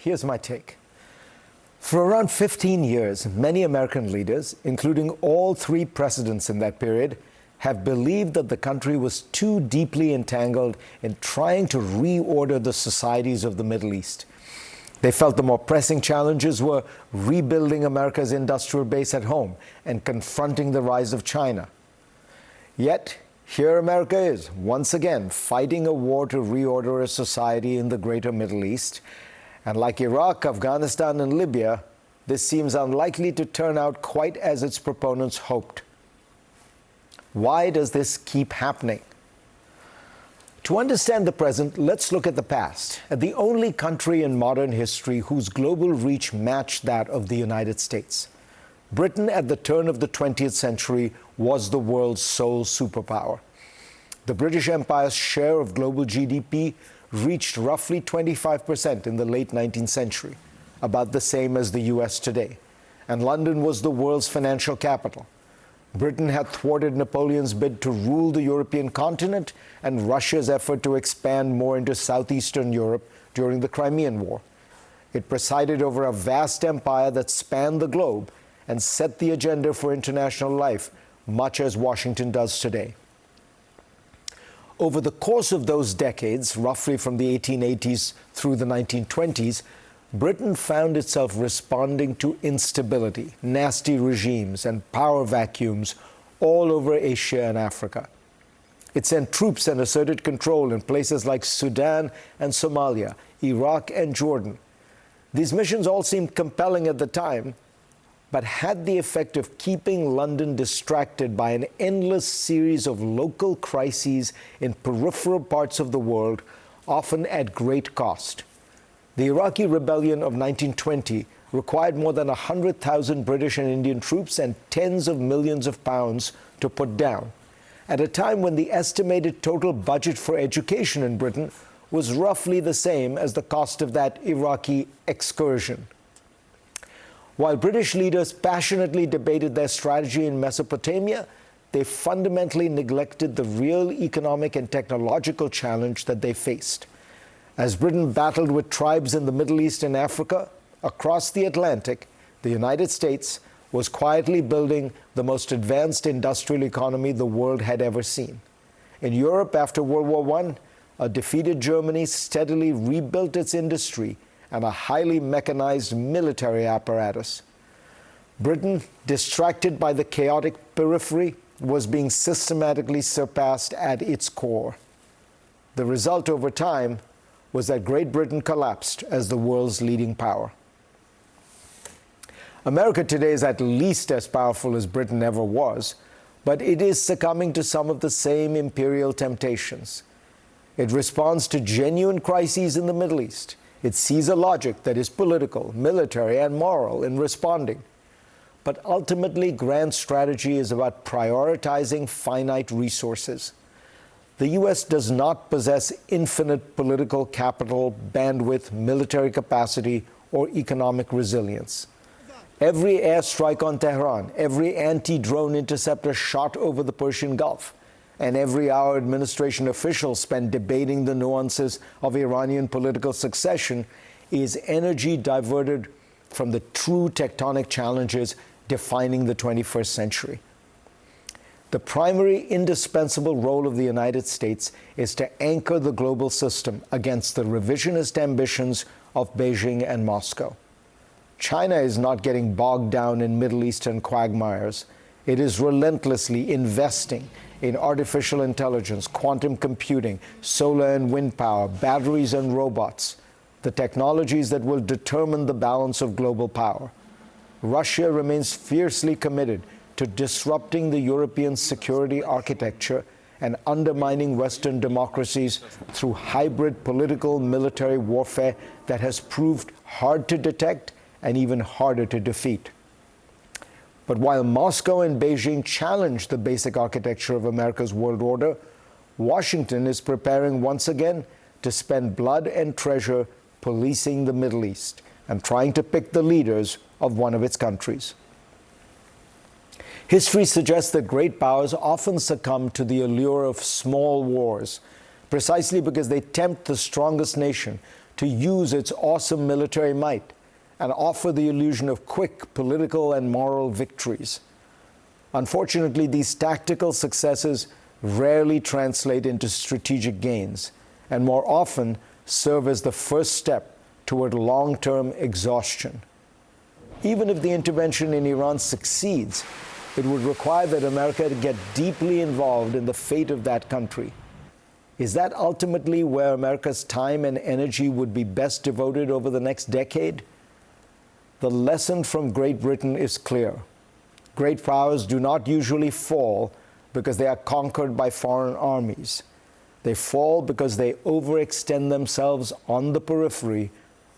Here's my take. For around 15 years, many American leaders, including all three presidents in that period, have believed that the country was too deeply entangled in trying to reorder the societies of the Middle East. They felt the more pressing challenges were rebuilding America's industrial base at home and confronting the rise of China. Yet, here America is, once again, fighting a war to reorder a society in the greater Middle East. And like Iraq, Afghanistan, and Libya, this seems unlikely to turn out quite as its proponents hoped. Why does this keep happening? To understand the present, let's look at the past, at the only country in modern history whose global reach matched that of the United States. Britain, at the turn of the 20th century, was the world's sole superpower. The British Empire's share of global GDP reached roughly 25% in the late 19th century, about the same as the US today. And London was the world's financial capital. Britain had thwarted Napoleon's bid to rule the European continent and Russia's effort to expand more into southeastern Europe during the Crimean War. It presided over a vast empire that spanned the globe and set the agenda for international life, much as Washington does today. Over the course of those decades, roughly from the 1880s through the 1920s, Britain found itself responding to instability, nasty regimes, and power vacuums all over Asia and Africa. It sent troops and asserted control in places like Sudan and Somalia, Iraq and Jordan. These missions all seemed compelling at the time, but had the effect of keeping London distracted by an endless series of local crises in peripheral parts of the world, often at great cost. The Iraqi rebellion of 1920 required more than 100,000 British and Indian troops and tens of millions of pounds to put down, at a time when the estimated total budget for education in Britain was roughly the same as the cost of that Iraqi excursion. While British leaders passionately debated their strategy in Mesopotamia, they fundamentally neglected the real economic and technological challenge that they faced. As Britain battled with tribes in the Middle East and Africa, across the Atlantic, the United States was quietly building the most advanced industrial economy the world had ever seen. In Europe, after World War I, a defeated Germany steadily rebuilt its industry and a highly mechanized military apparatus. Britain, distracted by the chaotic periphery, was being systematically surpassed at its core. The result over time was that Great Britain collapsed as the world's leading power. America today is at least as powerful as Britain ever was, but it is succumbing to some of the same imperial temptations. It responds to genuine crises in the Middle East. It sees a logic that is political, military, and moral in responding. But ultimately, grand strategy is about prioritizing finite resources. The U.S. does not possess infinite political capital, bandwidth, military capacity, or economic resilience. Every airstrike on Tehran, every anti-drone interceptor shot over the Persian Gulf, and every hour administration officials spend debating the nuances of Iranian political succession is energy diverted from the true tectonic challenges defining the 21st century. The primary indispensable role of the United States is to anchor the global system against the revisionist ambitions of Beijing and Moscow. China is not getting bogged down in Middle Eastern quagmires. It is relentlessly investing in artificial intelligence, quantum computing, solar and wind power, batteries and robots, the technologies that will determine the balance of global power. Russia remains fiercely committed to disrupting the European security architecture and undermining Western democracies through hybrid political military warfare that has proved hard to detect and even harder to defeat. But while Moscow and Beijing challenge the basic architecture of America's world order, Washington is preparing once again to spend blood and treasure policing the Middle East and trying to pick the leaders of one of its countries. History suggests that great powers often succumb to the allure of small wars, precisely because they tempt the strongest nation to use its awesome military might and offer the illusion of quick political and moral victories. Unfortunately, these tactical successes rarely translate into strategic gains and more often serve as the first step toward long-term exhaustion. Even if the intervention in Iran succeeds, it would require that America to get deeply involved in the fate of that country. Is that ultimately where America's time and energy would be best devoted over the next decade? The lesson from Great Britain is clear. Great powers do not usually fall because they are conquered by foreign armies. They fall because they overextend themselves on the periphery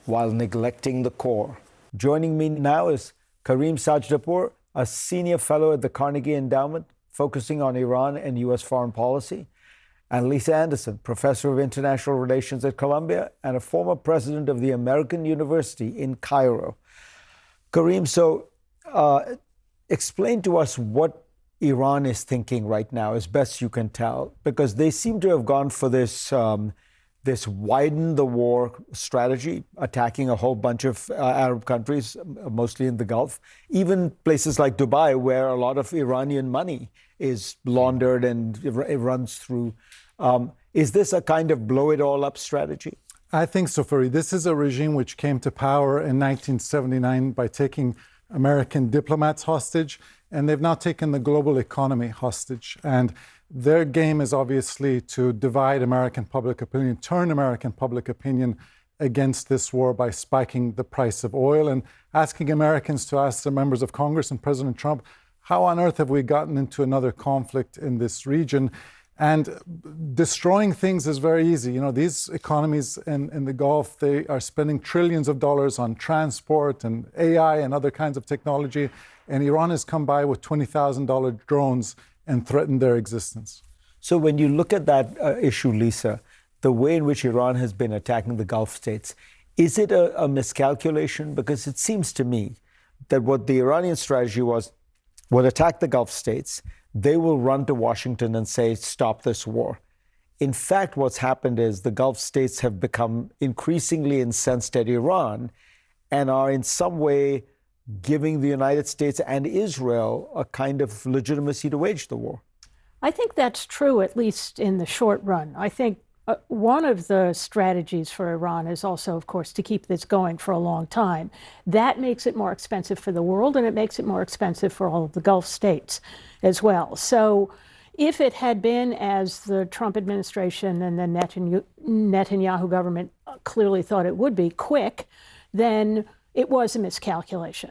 while neglecting the core. Joining me now is Karim Sajdapur, a senior fellow at the Carnegie Endowment, focusing on Iran and U.S. foreign policy, and Lisa Anderson, professor of international relations at Columbia and a former president of the American University in Cairo. Karim, explain to us what Iran is thinking right now, as best you can tell, because they seem to have gone for this widen the war strategy, attacking a whole bunch of Arab countries, mostly in the Gulf, even places like Dubai, where a lot of Iranian money is laundered and it runs through. Is this a kind of blow it all up strategy? I think so, Fareed. This is a regime which came to power in 1979 by taking American diplomats hostage, and they've now taken the global economy hostage. And their game is obviously to divide American public opinion, turn American public opinion against this war by spiking the price of oil and asking Americans to ask their members of Congress and President Trump, how on earth have we gotten into another conflict in this region? And destroying things is very easy. You know, these economies in the Gulf, they are spending trillions of dollars on transport and AI and other kinds of technology. And Iran has come by with $20,000 drones and threatened their existence. So when you look at that issue, Lisa, the way in which Iran has been attacking the Gulf states, is it a miscalculation? Because it seems to me that what the Iranian strategy was attack the Gulf states, they will run to Washington and say, stop this war. In fact, what's happened is the Gulf states have become increasingly incensed at Iran and are in some way giving the United States and Israel a kind of legitimacy to wage the war. I think that's true, at least in the short run. I think one of the strategies for Iran is also, of course, to keep this going for a long time. That makes it more expensive for the world, and it makes it more expensive for all of the Gulf states as well. So if it had been, as the Trump administration and the Netanyahu government clearly thought it would be, quick, then it was a miscalculation.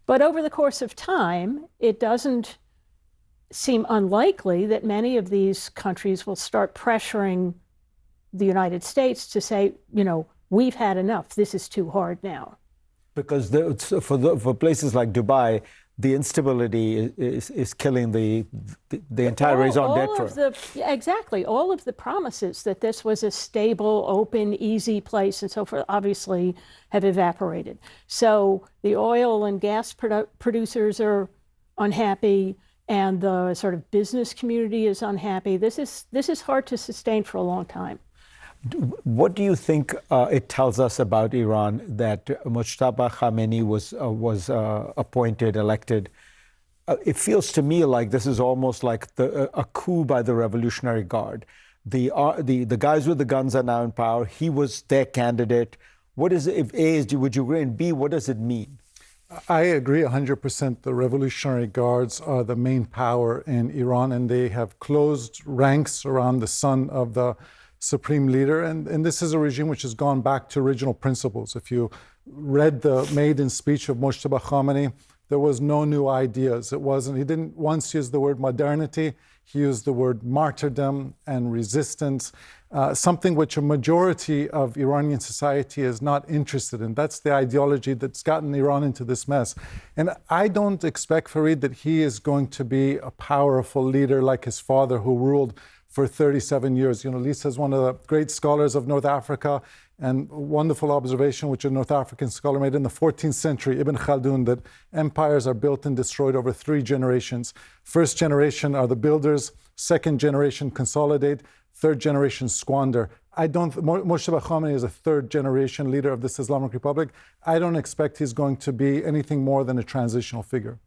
But over the course of time, it doesn't seem unlikely that many of these countries will start pressuring the United States to say, you know, we've had enough. This is too hard now. Because for places like Dubai, the instability is killing the entire raison d'etre. Exactly. All of the promises that this was a stable, open, easy place and so forth obviously have evaporated. So the oil and gas producers are unhappy, and the sort of business community is unhappy. This is hard to sustain for a long time. What do you think it tells us about Iran that Mujtaba Khamenei was appointed, elected? It feels to me like this is almost like a coup by the Revolutionary Guard. The guys with the guns are now in power. He was their candidate. What is it? If A is, would you agree? And B, what does it mean? I agree 100%. The Revolutionary Guards are the main power in Iran, and they have closed ranks around the son of the supreme leader. And this is a regime which has gone back to original principles. If you read the maiden speech of Mujtaba Khamenei, there was no new ideas. He didn't once use the word modernity. He used the word martyrdom and resistance, something which a majority of Iranian society is not interested in. That's the ideology that's gotten Iran into this mess. And I don't expect, Fareed, that he is going to be a powerful leader like his father, who ruled for 37 years. You know, Lisa is one of the great scholars of North Africa, and a wonderful observation which a North African scholar made in the 14th century, Ibn Khaldun, that empires are built and destroyed over 3 generations. First generation are the builders, second generation consolidate, third generation squander. Moshtaba Khamenei is a third-generation leader of this Islamic Republic. I don't expect he's going to be anything more than a transitional figure.